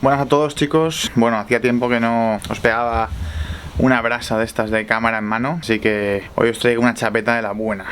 Buenas a todos, chicos. Bueno, hacía tiempo que no os pegaba una brasa de estas de cámara en mano, así que hoy os traigo una chapeta de la buena.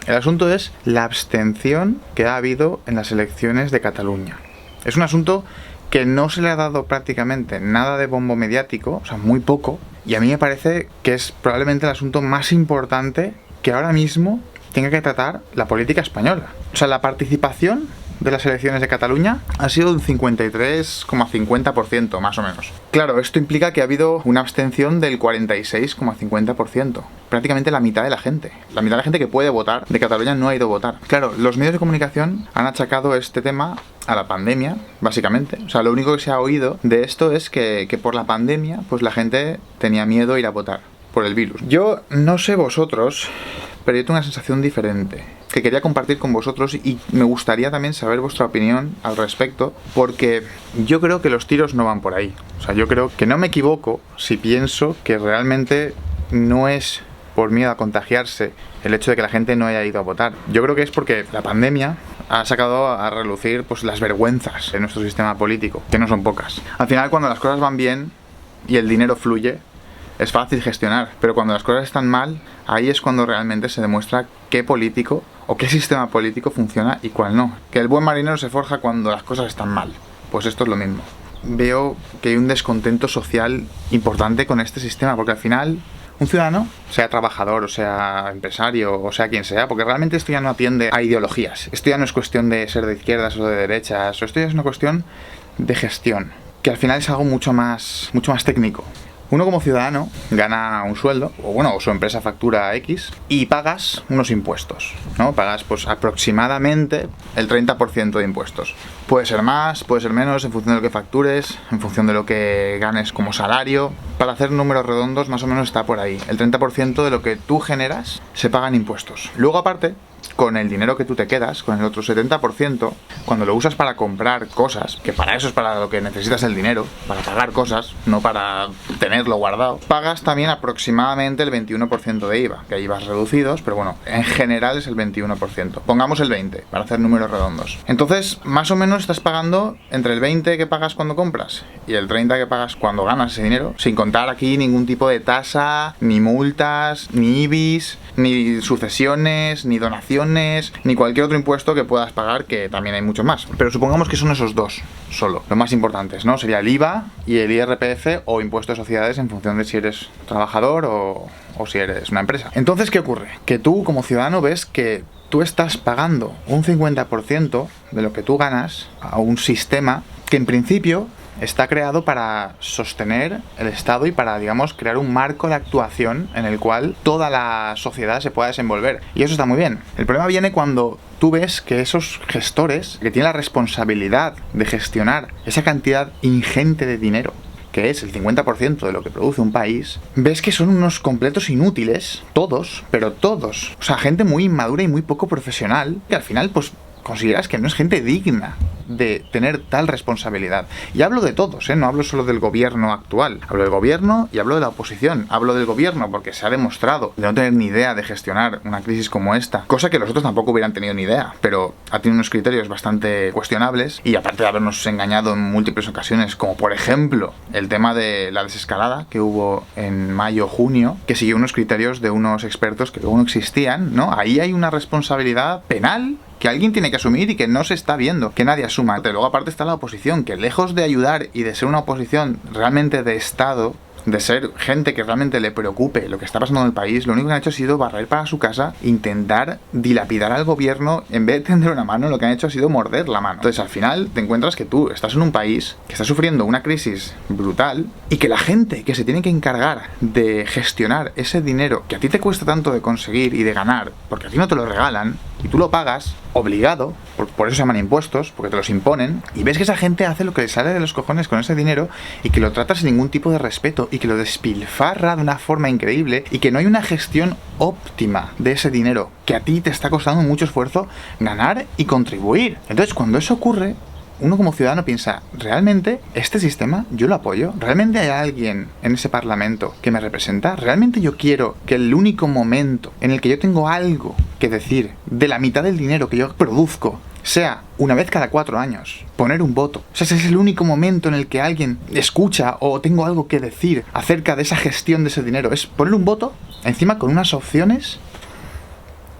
El asunto es la abstención que ha habido en las elecciones de Cataluña. Es un asunto que no se le ha dado prácticamente nada de bombo mediático, o sea, muy poco, y a mí me parece que es probablemente el asunto más importante que ahora mismo tenga que tratar la política española. O sea, la participación de las elecciones de Cataluña ha sido un 53,50% más o menos. Claro, esto implica que ha habido una abstención del 46,50%. Prácticamente la mitad de la gente. La mitad de la gente que puede votar de Cataluña no ha ido a votar. Claro, los medios de comunicación han achacado este tema a la pandemia, básicamente. O sea, lo único que se ha oído de esto es que por la pandemia, pues la gente tenía miedo a ir a votar por el virus. Yo no sé vosotros, pero yo tengo una sensación diferente que quería compartir con vosotros y me gustaría también saber vuestra opinión al respecto, porque yo creo que los tiros no van por ahí. O sea, yo creo que no me equivoco si pienso que realmente no es por miedo a contagiarse el hecho de que la gente no haya ido a votar. Yo creo que es porque la pandemia ha sacado a relucir pues las vergüenzas de nuestro sistema político, que no son pocas. Al final, cuando las cosas van bien y el dinero fluye, es fácil gestionar, pero cuando las cosas están mal, ahí es cuando realmente se demuestra qué político o qué sistema político funciona y cuál no. Que el buen marinero se forja cuando las cosas están mal. Pues esto es lo mismo. Veo que hay un descontento social importante con este sistema, porque al final un ciudadano, sea trabajador o sea empresario o sea quien sea, porque realmente esto ya no atiende a ideologías. Esto ya no es cuestión de ser de izquierdas o de derechas, esto ya es una cuestión de gestión, que al final es algo mucho más técnico. Uno como ciudadano gana un sueldo, o su empresa factura X, y pagas unos impuestos, ¿no? Pagas pues aproximadamente el 30% de impuestos. Puede ser más, puede ser menos, en función de lo que factures, en función de lo que ganes como salario. Para hacer números redondos, más o menos está por ahí. El 30% de lo que tú generas se pagan impuestos. Luego, aparte, con el dinero que tú te quedas, con el otro 70%, cuando lo usas para comprar cosas, que para eso es para lo que necesitas el dinero, para pagar cosas, no para tenerlo guardado, pagas también aproximadamente el 21% de IVA, que hay IVAs reducidos, pero bueno, en general es el 21%. Pongamos el 20%, para hacer números redondos. Entonces, más o menos estás pagando entre el 20% que pagas cuando compras y el 30% que pagas cuando ganas ese dinero, sin contar aquí ningún tipo de tasa, ni multas, ni IBIs, ni sucesiones, ni donaciones, ni cualquier otro impuesto que puedas pagar, que también hay muchos más. Pero supongamos que son esos dos solo, los más importantes, ¿no? Sería el IVA y el IRPF o impuesto de sociedades en función de si eres trabajador o si eres una empresa. Entonces, ¿qué ocurre? Que tú como ciudadano ves que tú estás pagando un 50% de lo que tú ganas a un sistema que en principio está creado para sostener el Estado y para, digamos, crear un marco de actuación en el cual toda la sociedad se pueda desenvolver. Y eso está muy bien. El problema viene cuando tú ves que esos gestores, que tienen la responsabilidad de gestionar esa cantidad ingente de dinero, que es el 50% de lo que produce un país, ves que son unos completos inútiles, todos, pero todos. O sea, gente muy inmadura y muy poco profesional, que al final, pues, consideras que no es gente digna de tener tal responsabilidad. Y hablo de todos, no hablo solo del gobierno actual. Hablo del gobierno y hablo de la oposición. Hablo del gobierno porque se ha demostrado de no tener ni idea de gestionar una crisis como esta, cosa que los otros tampoco hubieran tenido ni idea, pero ha tenido unos criterios bastante cuestionables y aparte de habernos engañado en múltiples ocasiones, como por ejemplo el tema de la desescalada que hubo en mayo-junio, que siguió unos criterios de unos expertos que luego no existían, ¿no? Ahí hay una responsabilidad penal que alguien tiene que asumir y que no se está viendo, que nadie asuma. Pero luego aparte está la oposición, que lejos de ayudar y de ser una oposición realmente de Estado, de ser gente que realmente le preocupe lo que está pasando en el país, lo único que han hecho ha sido barrer para su casa, intentar dilapidar al gobierno. En vez de tender una mano, lo que han hecho ha sido morder la mano. Entonces al final te encuentras que tú estás en un país que está sufriendo una crisis brutal y que la gente que se tiene que encargar de gestionar ese dinero que a ti te cuesta tanto de conseguir y de ganar, porque a ti no te lo regalan y tú lo pagas obligado, por eso se llaman impuestos, porque te los imponen, y ves que esa gente hace lo que le sale de los cojones con ese dinero y que lo trata sin ningún tipo de respeto y que lo despilfarra de una forma increíble y que no hay una gestión óptima de ese dinero que a ti te está costando mucho esfuerzo ganar y contribuir. Entonces, cuando eso ocurre, uno como ciudadano piensa, ¿realmente este sistema yo lo apoyo? ¿Realmente hay alguien en ese parlamento que me representa? ¿Realmente yo quiero que el único momento en el que yo tengo algo que decir de la mitad del dinero que yo produzco sea una vez cada 4 años, poner un voto. O sea, ese es el único momento en el que alguien escucha o tengo algo que decir acerca de esa gestión de ese dinero. Es poner un voto, encima con unas opciones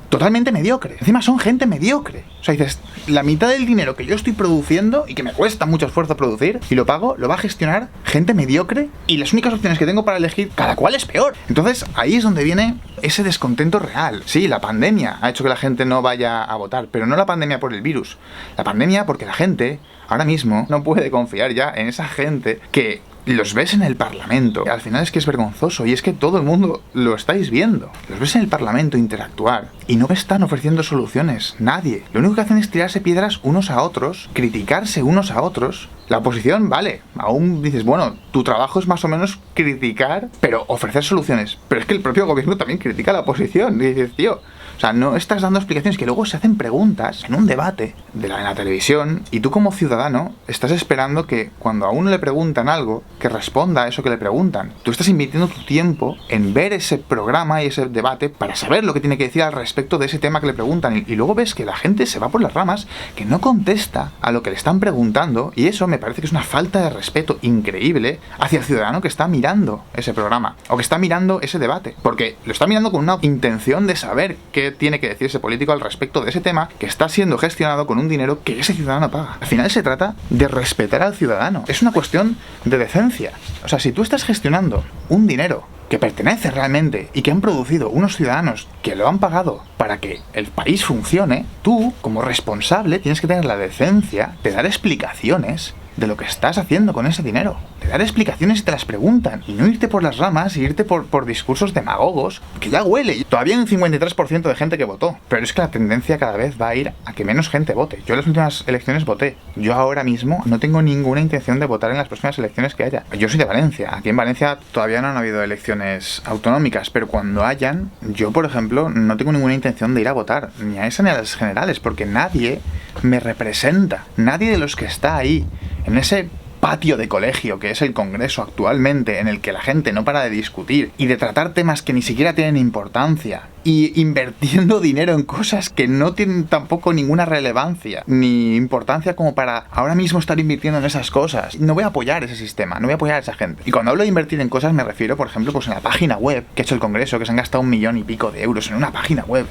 totalmente mediocre. Encima son gente mediocre. O sea, dices, la mitad del dinero que yo estoy produciendo y que me cuesta mucho esfuerzo producir y lo pago, lo va a gestionar gente mediocre y las únicas opciones que tengo para elegir, cada cual es peor. Entonces, ahí es donde viene ese descontento real. Sí, la pandemia ha hecho que la gente no vaya a votar, pero no la pandemia por el virus. La pandemia porque la gente ahora mismo no puede confiar ya en esa gente que los ves en el Parlamento. Al final es que es vergonzoso y es que todo el mundo lo estáis viendo. Los ves en el Parlamento interactuar y no están ofreciendo soluciones. Nadie. Lo único que hacen es tirarse piedras unos a otros, criticarse unos a otros. La oposición, vale, aún dices, bueno, tu trabajo es más o menos criticar, pero ofrecer soluciones. Pero es que el propio gobierno también critica a la oposición. Y dices, tío, o sea, no estás dando explicaciones, que luego se hacen preguntas en un debate en la televisión y tú como ciudadano estás esperando que cuando a uno le preguntan algo, que responda a eso que le preguntan. Tú estás invirtiendo tu tiempo en ver ese programa y ese debate para saber lo que tiene que decir al respecto de ese tema que le preguntan y luego ves que la gente se va por las ramas, que no contesta a lo que le están preguntando y eso me parece que es una falta de respeto increíble hacia el ciudadano que está mirando ese programa o que está mirando ese debate, porque lo está mirando con una intención de saber qué tiene que decir ese político al respecto de ese tema que está siendo gestionado con un dinero que ese ciudadano paga. Al final se trata de respetar al ciudadano. Es una cuestión de decencia. O sea, si tú estás gestionando un dinero que pertenece realmente y que han producido unos ciudadanos que lo han pagado para que el país funcione, tú, como responsable, tienes que tener la decencia de dar explicaciones de lo que estás haciendo con ese dinero. De dar explicaciones si te las preguntan. Y no irte por las ramas y irte por discursos demagogos, que ya huele. Todavía hay un 53% de gente que votó. Pero es que la tendencia cada vez va a ir a que menos gente vote. Yo en las últimas elecciones voté. Yo ahora mismo no tengo ninguna intención de votar en las próximas elecciones que haya. Yo soy de Valencia. Aquí en Valencia todavía no han habido elecciones autonómicas, pero cuando hayan, yo por ejemplo no tengo ninguna intención de ir a votar. Ni a esa ni a las generales, porque nadie me representa. Nadie de los que está ahí en ese patio de colegio que es el Congreso actualmente, en el que la gente no para de discutir y de tratar temas que ni siquiera tienen importancia y invirtiendo dinero en cosas que no tienen tampoco ninguna relevancia ni importancia como para ahora mismo estar invirtiendo en esas cosas. No voy a apoyar ese sistema, no voy a apoyar a esa gente. Y cuando hablo de invertir en cosas me refiero, por ejemplo, pues en la página web que ha hecho el Congreso, que se han gastado 1 millón y pico de euros en una página web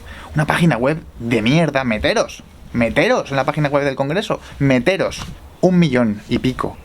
de mierda. Meteros en la página web del Congreso, 1 millón y pico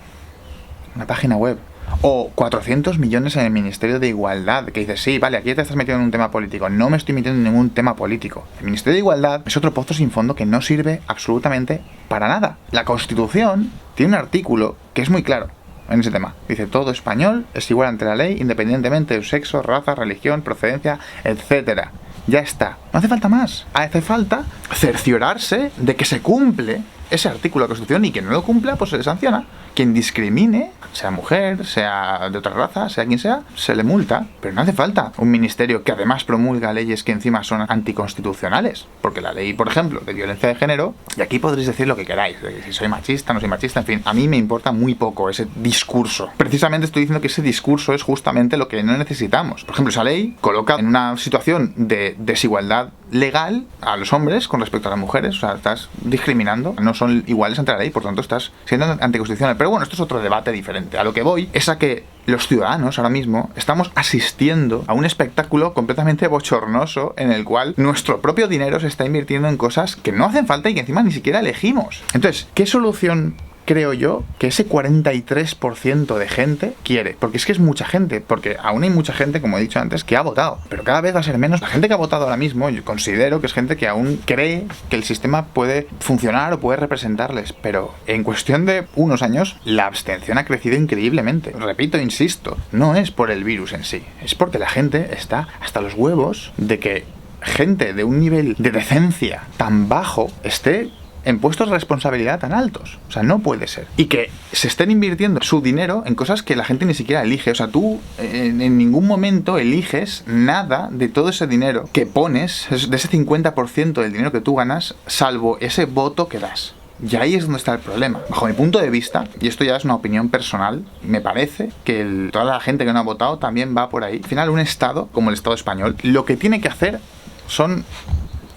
una página web, o 400 millones en el Ministerio de Igualdad, que dices, sí, vale, aquí te estás metiendo en un tema político. No me estoy metiendo en ningún tema político. El Ministerio de Igualdad es otro pozo sin fondo que no sirve absolutamente para nada. La Constitución tiene un artículo que es muy claro en ese tema. Dice, todo español es igual ante la ley, independientemente de su sexo, raza, religión, procedencia, etcétera. Ya está. No hace falta más. Hace falta cerciorarse de que se cumple ese artículo de la Constitución y quien no lo cumpla, pues se le sanciona. Quien discrimine, sea mujer, sea de otra raza, sea quien sea, se le multa. Pero no hace falta un ministerio que además promulga leyes que encima son anticonstitucionales. Porque la ley, por ejemplo, de violencia de género, y aquí podréis decir lo que queráis, de que si soy machista, no soy machista, en fin, a mí me importa muy poco ese discurso. Precisamente estoy diciendo que ese discurso es justamente lo que no necesitamos. Por ejemplo, esa ley coloca en una situación de desigualdad legal a los hombres con respecto a las mujeres. O sea, estás discriminando, no son iguales ante la ley, por tanto estás siendo anticonstitucional. Pero bueno, esto es otro debate diferente. A lo que voy es a que los ciudadanos ahora mismo estamos asistiendo a un espectáculo completamente bochornoso en el cual nuestro propio dinero se está invirtiendo en cosas que no hacen falta y que encima ni siquiera elegimos. Entonces, ¿qué solución creo yo que ese 43% de gente quiere? Porque es que es mucha gente, porque aún hay mucha gente, como he dicho antes, que ha votado, pero cada vez va a ser menos. La gente que ha votado ahora mismo, yo considero que es gente que aún cree que el sistema puede funcionar o puede representarles, pero en cuestión de unos años la abstención ha crecido increíblemente. Repito, insisto, no es por el virus en sí, es porque la gente está hasta los huevos de que gente de un nivel de decencia tan bajo esté en puestos de responsabilidad tan altos. O sea, no puede ser. Y que se estén invirtiendo su dinero en cosas que la gente ni siquiera elige. O sea, tú en ningún momento eliges nada de todo ese dinero que pones, de ese 50% del dinero que tú ganas, salvo ese voto que das. Y ahí es donde está el problema. Bajo mi punto de vista, y esto ya es una opinión personal, me parece que toda la gente que no ha votado también va por ahí. Al final, un Estado, como el Estado español, lo que tiene que hacer son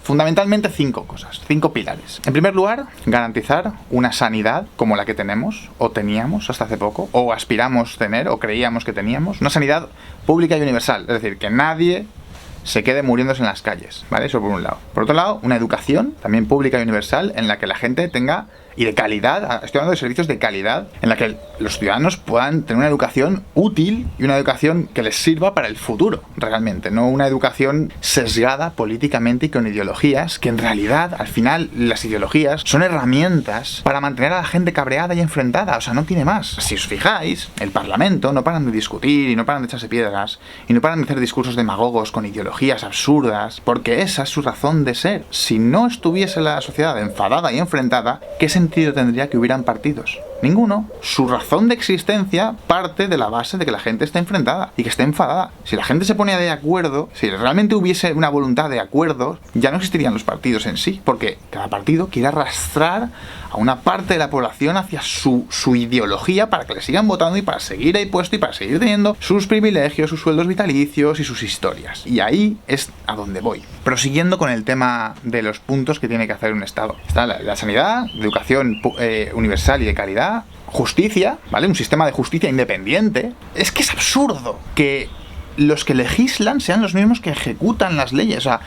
fundamentalmente 5 cosas, 5 pilares. En primer lugar, garantizar una sanidad como la que tenemos, o teníamos hasta hace poco, o aspiramos tener, o creíamos que teníamos, una sanidad pública y universal, es decir, que nadie se quede muriéndose en las calles, ¿vale? Eso por un lado. Por otro lado, una educación también pública y universal en la que la gente tenga, y de calidad, estoy hablando de servicios de calidad, en la que los ciudadanos puedan tener una educación útil y una educación que les sirva para el futuro, realmente, no una educación sesgada políticamente y con ideologías, que en realidad, al final, las ideologías son herramientas para mantener a la gente cabreada y enfrentada, o sea, no tiene más. Si os fijáis, el Parlamento no paran de discutir y no paran de echarse piedras y no paran de hacer discursos demagogos con ideologías absurdas, porque esa es su razón de ser. Si no estuviese la sociedad enfadada y enfrentada, ¿qué sentido tendría que hubieran partidos? Ninguno. Su razón de existencia parte de la base de que la gente esté enfrentada y que esté enfadada. Si la gente se pone de acuerdo, si realmente hubiese una voluntad de acuerdo, ya no existirían los partidos en sí, porque cada partido quiere arrastrar a una parte de la población hacia su ideología para que le sigan votando y para seguir ahí puesto y para seguir teniendo sus privilegios, sus sueldos vitalicios y sus historias. Y ahí es a donde voy. Prosiguiendo con el tema de los puntos que tiene que hacer un Estado. Está la sanidad, educación universal y de calidad, justicia, ¿vale? Un sistema de justicia independiente. Es que es absurdo que los que legislan sean los mismos que ejecutan las leyes. O sea,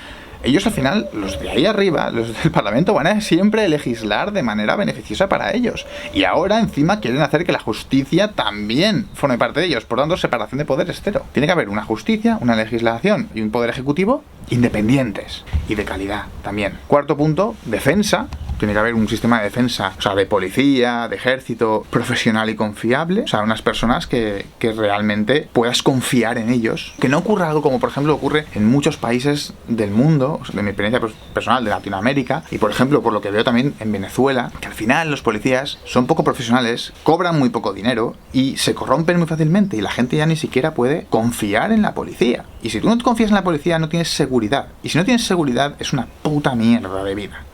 ellos al final, los de ahí arriba, los del Parlamento, van a siempre legislar de manera beneficiosa para ellos. Y ahora encima quieren hacer que la justicia también forme parte de ellos. Por tanto, separación de poderes cero. Tiene que haber una justicia, una legislación y un poder ejecutivo independientes y de calidad también. Cuarto punto, defensa. Tiene que haber un sistema de defensa, o sea, de policía, de ejército, profesional y confiable. O sea, unas personas que realmente puedas confiar en ellos. Que no ocurra algo como, por ejemplo, ocurre en muchos países del mundo, o sea, de mi experiencia personal de Latinoamérica, y por ejemplo, por lo que veo también en Venezuela, que al final los policías son poco profesionales, cobran muy poco dinero y se corrompen muy fácilmente y la gente ya ni siquiera puede confiar en la policía. Y si tú no te confías en la policía, no tienes seguridad. Y si no tienes seguridad, es una puta mierda de vida.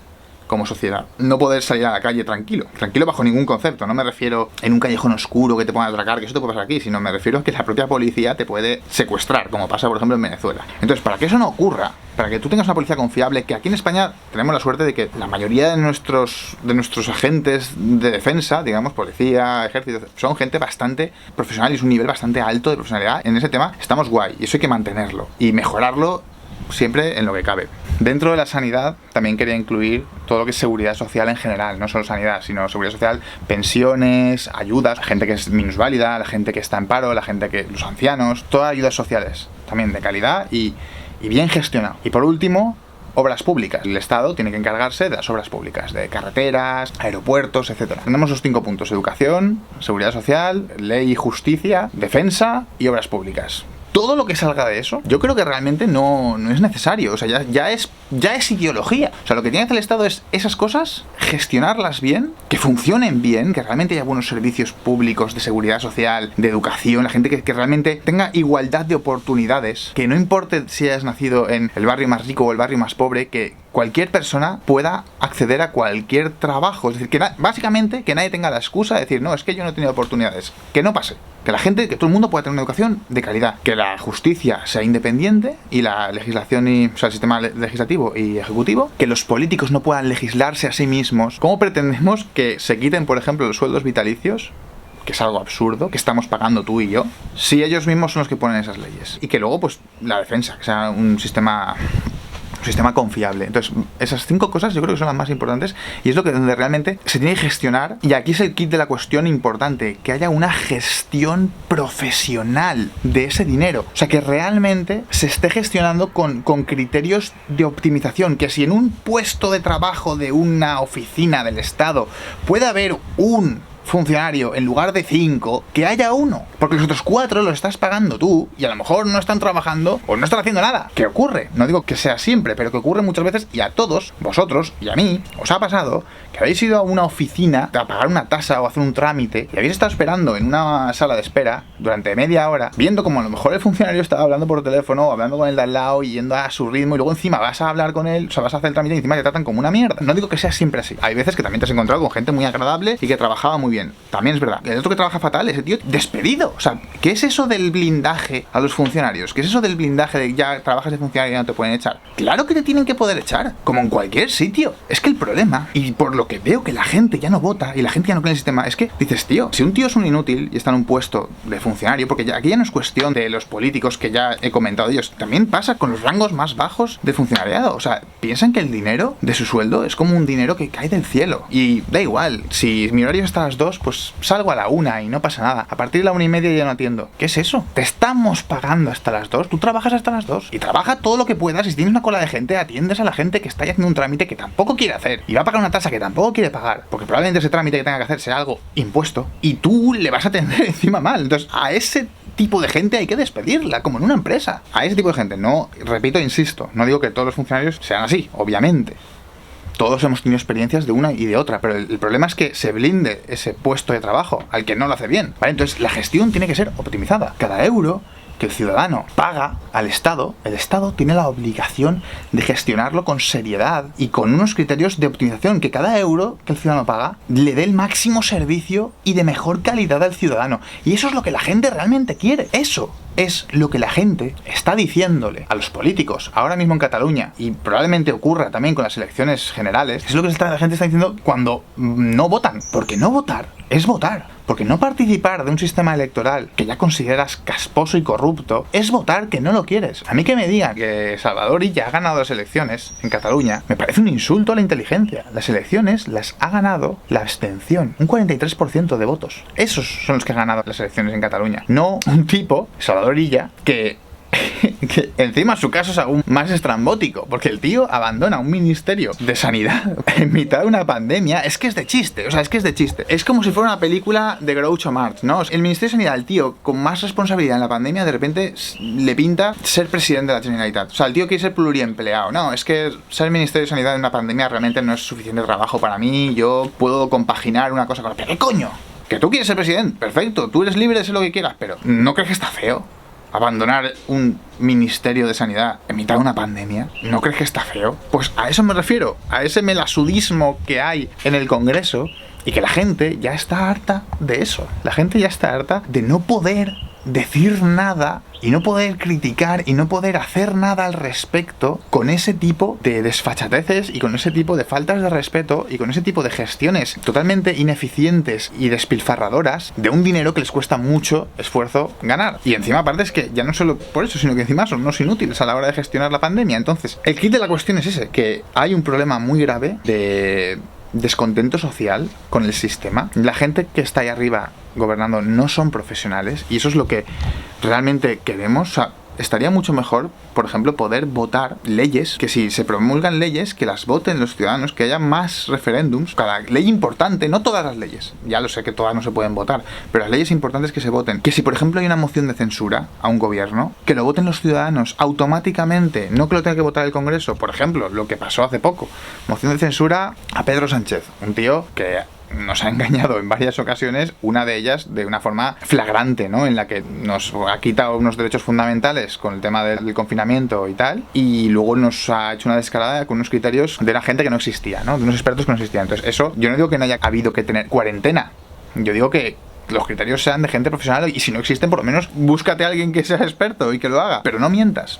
Como sociedad, no poder salir a la calle tranquilo bajo ningún concepto. No me refiero en un callejón oscuro que te puedan atracar, que eso te puede pasar aquí, sino me refiero a que la propia policía te puede secuestrar, como pasa por ejemplo en Venezuela. Entonces, para que eso no ocurra, para que tú tengas una policía confiable, que aquí en España tenemos la suerte de que la mayoría de nuestros agentes de defensa, digamos, policía, ejército, son gente bastante profesional y es un nivel bastante alto de profesionalidad. En ese tema estamos guay y eso hay que mantenerlo y mejorarlo siempre en lo que cabe. Dentro de la sanidad también quería incluir todo lo que es seguridad social en general, no solo sanidad, sino seguridad social, pensiones, ayudas, la gente que es minusválida, la gente que está en paro, los ancianos, todas ayudas sociales también de calidad y bien gestionado. Y por último, obras públicas. El Estado tiene que encargarse de las obras públicas, de carreteras, aeropuertos, etc. Tenemos los 5 puntos: educación, seguridad social, ley y justicia, defensa y obras públicas. Todo lo que salga de eso, yo creo que realmente no es necesario. O sea, ya es ideología. O sea, lo que tiene que hacer el Estado es esas cosas, gestionarlas bien, que funcionen bien, que realmente haya buenos servicios públicos de seguridad social, de educación, la gente que realmente tenga igualdad de oportunidades, que no importe si hayas nacido en el barrio más rico o el barrio más pobre, que cualquier persona pueda acceder a cualquier trabajo. Es decir, que básicamente que nadie tenga la excusa de decir, no, es que yo no he tenido oportunidades. Que no pase. Que que todo el mundo pueda tener una educación de calidad. Que la justicia sea independiente y la legislación o sea, el sistema legislativo y ejecutivo. Que los políticos no puedan legislarse a sí mismos. ¿Cómo pretendemos que se quiten, por ejemplo, los sueldos vitalicios? Que es algo absurdo, que estamos pagando tú y yo, si ellos mismos son los que ponen esas leyes. Y que luego, pues, la defensa, que sea un sistema confiable. Entonces, esas 5 cosas yo creo que son las más importantes y es donde realmente se tiene que gestionar, y aquí es el kit de la cuestión importante, que haya una gestión profesional de ese dinero. O sea, que realmente se esté gestionando con criterios de optimización, que si en un puesto de trabajo de una oficina del Estado puede haber un funcionario en lugar de 5, que haya uno, porque los otros 4 los estás pagando tú y a lo mejor no están trabajando o no están haciendo nada. ¿Qué ocurre? No digo que sea siempre, pero que ocurre muchas veces, y a todos vosotros y a mí os ha pasado que habéis ido a una oficina a pagar una tasa o hacer un trámite y habéis estado esperando en una sala de espera durante media hora, viendo como a lo mejor el funcionario estaba hablando por teléfono o hablando con el de al lado y yendo a su ritmo, y luego encima vas a hablar con él, o sea, vas a hacer el trámite y encima te tratan como una mierda. No digo que sea siempre así. Hay veces que también te has encontrado con gente muy agradable y que trabajaba muy bien. También es verdad. El otro que trabaja fatal, ese tío, despedido. O sea, ¿qué es eso del blindaje a los funcionarios? ¿Qué es eso del blindaje de ya trabajas de funcionario y ya no te pueden echar? Claro que te tienen que poder echar, como en cualquier sitio. Es que el problema, y por lo que veo que la gente ya no vota y la gente ya no cree en el sistema, es que dices, tío, si un tío es un inútil y está en un puesto de funcionario, porque aquí ya no es cuestión de los políticos que ya he comentado ellos, también pasa con los rangos más bajos de funcionariado. O sea, piensan que el dinero de su sueldo es como un dinero que cae del cielo. Y da igual, si mi horario es hasta las 2, pues salgo a la 1 y no pasa nada. A partir de la 1:30 ya no atiendo. ¿Qué es eso? Te estamos pagando hasta las 2, tú trabajas hasta las 2. Y trabaja todo lo que puedas. Y si tienes una cola de gente, atiendes a la gente que está haciendo un trámite que tampoco quiere hacer. Y va a pagar una tasa que tampoco quiere pagar. Porque probablemente ese trámite que tenga que hacer sea algo impuesto. Y tú le vas a atender encima mal. Entonces, a ese tipo de gente hay que despedirla, como en una empresa. A ese tipo de gente, no, repito, insisto, no digo que todos los funcionarios sean así, obviamente. Todos hemos tenido experiencias de una y de otra, pero el problema es que se blinde ese puesto de trabajo al que no lo hace bien, ¿vale? Entonces la gestión tiene que ser optimizada. Cada euro que el ciudadano paga al Estado, el Estado tiene la obligación de gestionarlo con seriedad y con unos criterios de optimización, que cada euro que el ciudadano paga le dé el máximo servicio y de mejor calidad al ciudadano. Y eso es lo que la gente realmente quiere. Eso es lo que la gente está diciéndole a los políticos ahora mismo en Cataluña, y probablemente ocurra también con las elecciones generales. Es lo que la gente está diciendo cuando no votan, porque no votar es votar. Porque no participar de un sistema electoral que ya consideras casposo y corrupto es votar que no lo quieres. A mí que me digan que Salvador Illa ha ganado las elecciones en Cataluña me parece un insulto a la inteligencia. Las elecciones las ha ganado la abstención, un 43% de votos. Esos son los que han ganado las elecciones en Cataluña. No un tipo, Salvador Illa, que encima su caso es aún más estrambótico, porque el tío abandona un ministerio de sanidad en mitad de una pandemia. Es que es de chiste, o sea, es que es de chiste. Es como si fuera una película de Groucho Marx, ¿no? El ministerio de sanidad, el tío con más responsabilidad en la pandemia, de repente le pinta ser presidente de la Generalitat. O sea, el tío quiere ser pluriempleado. No, es que ser ministerio de sanidad en una pandemia realmente no es suficiente trabajo para mí. Yo puedo compaginar una cosa con otra. ¿Pero qué coño? ¿Que tú quieres ser presidente? Perfecto, tú eres libre de ser lo que quieras, pero ¿no crees que está feo abandonar un ministerio de sanidad en mitad de una pandemia? ¿No crees que está feo? Pues a eso me refiero, a ese melasudismo que hay en el Congreso, y que la gente ya está harta de eso. La gente ya está harta de no poder decir nada y no poder criticar y no poder hacer nada al respecto con ese tipo de desfachateces y con ese tipo de faltas de respeto y con ese tipo de gestiones totalmente ineficientes y despilfarradoras de un dinero que les cuesta mucho esfuerzo ganar. Y encima aparte es que ya no solo por eso, sino que encima son unos inútiles a la hora de gestionar la pandemia. Entonces, el kit de la cuestión es ese, que hay un problema muy grave de descontento social con el sistema. La gente que está ahí arriba gobernando no son profesionales, y eso es lo que realmente queremos. O sea, estaría mucho mejor, por ejemplo, poder votar leyes, que si se promulgan leyes, que las voten los ciudadanos, que haya más referéndums. Cada ley importante, no todas las leyes, ya lo sé que todas no se pueden votar, pero las leyes importantes que se voten. Que si, por ejemplo, hay una moción de censura a un gobierno, que lo voten los ciudadanos automáticamente, no que lo tenga que votar el Congreso. Por ejemplo, lo que pasó hace poco, moción de censura a Pedro Sánchez, un tío que nos ha engañado en varias ocasiones, una de ellas de una forma flagrante, ¿no? En la que nos ha quitado unos derechos fundamentales con el tema del confinamiento y tal, y luego nos ha hecho una descarada con unos criterios de la gente que no existía, ¿no? De unos expertos que no existían. Entonces, eso, yo no digo que no haya habido que tener cuarentena, yo digo que los criterios sean de gente profesional, y si no existen, por lo menos búscate a alguien que sea experto y que lo haga, pero no mientas.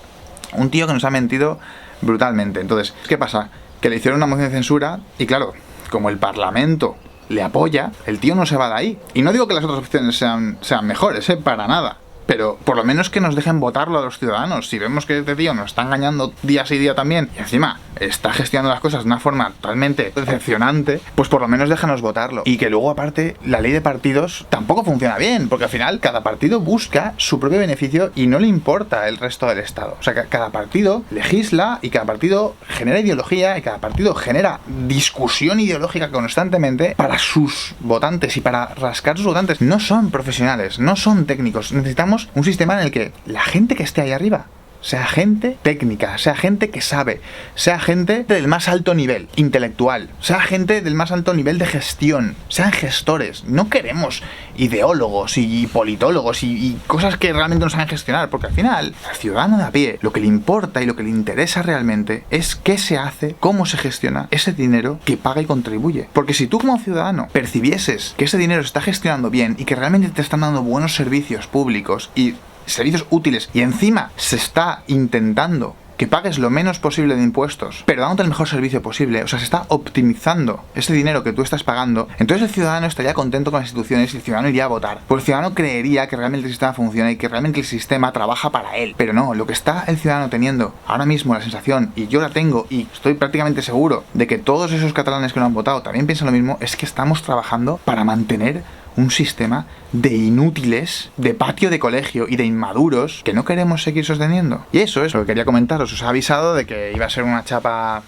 Un tío que nos ha mentido brutalmente. Entonces, ¿qué pasa? Que le hicieron una moción de censura y claro, como el Parlamento le apoya, el tío no se va de ahí. Y no digo que las otras opciones sean mejores, para nada. Pero por lo menos que nos dejen votarlo a los ciudadanos. Si vemos que este tío nos está engañando día sí día también, y encima está gestionando las cosas de una forma totalmente decepcionante, pues por lo menos déjanos votarlo. Y que luego aparte la ley de partidos tampoco funciona bien, porque al final cada partido busca su propio beneficio y no le importa el resto del Estado. O sea, que cada partido legisla y cada partido genera ideología y cada partido genera discusión ideológica constantemente para sus votantes y para rascar sus votantes. No son profesionales, no son técnicos. Necesitamos un sistema en el que la gente que esté ahí arriba sea gente técnica, sea gente que sabe, sea gente del más alto nivel intelectual, sea gente del más alto nivel de gestión, sean gestores. No queremos ideólogos y politólogos y cosas que realmente no saben gestionar, porque al final, al ciudadano de a pie, lo que le importa y lo que le interesa realmente es qué se hace, cómo se gestiona ese dinero que paga y contribuye. Porque si tú como ciudadano percibieses que ese dinero se está gestionando bien y que realmente te están dando buenos servicios públicos y servicios útiles, y encima se está intentando que pagues lo menos posible de impuestos, pero dándote el mejor servicio posible, o sea, se está optimizando ese dinero que tú estás pagando, entonces el ciudadano estaría contento con las instituciones y el ciudadano iría a votar. Pues el ciudadano creería que realmente el sistema funciona y que realmente el sistema trabaja para él. Pero no, lo que está el ciudadano teniendo ahora mismo, la sensación, y yo la tengo y estoy prácticamente seguro de que todos esos catalanes que no han votado también piensan lo mismo, es que estamos trabajando para mantener un sistema de inútiles, de patio de colegio y de inmaduros que no queremos seguir sosteniendo. Y eso es lo que quería comentaros. Os he avisado de que iba a ser una chapa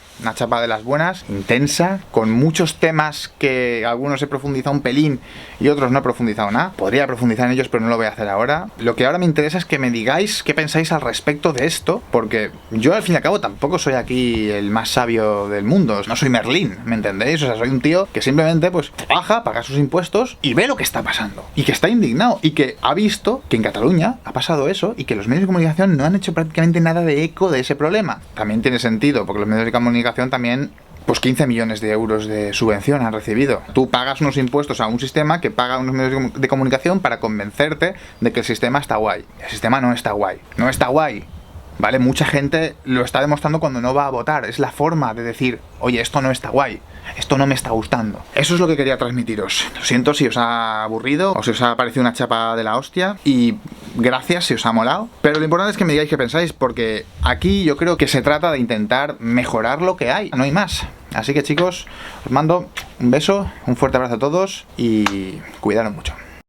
de las buenas, intensa, con muchos temas que algunos he profundizado un pelín y otros no he profundizado nada. Podría profundizar en ellos, pero no lo voy a hacer ahora. Lo que ahora me interesa es que me digáis qué pensáis al respecto de esto, porque yo al fin y al cabo tampoco soy aquí el más sabio del mundo. No soy Merlín, ¿me entendéis? O sea, soy un tío que simplemente pues trabaja, paga sus impuestos y ve lo que está pasando. Y que está indignado y que ha visto que en Cataluña ha pasado eso y que los medios de comunicación no han hecho prácticamente nada de eco de ese problema. También tiene sentido, porque los medios de comunicación también, pues 15 millones de euros de subvención han recibido. Tú pagas unos impuestos a un sistema que paga unos medios de comunicación para convencerte de que el sistema está guay. El sistema no está guay. No está guay. ¿Vale? Mucha gente lo está demostrando cuando no va a votar. Es la forma de decir, oye, esto no está guay, esto no me está gustando. Eso es lo que quería transmitiros. Lo siento si os ha aburrido o si os ha parecido una chapa de la hostia, y gracias si os ha molado. Pero lo importante es que me digáis qué pensáis, porque aquí yo creo que se trata de intentar mejorar lo que hay. No hay más. Así que chicos, os mando un beso, un fuerte abrazo a todos y cuidaros mucho.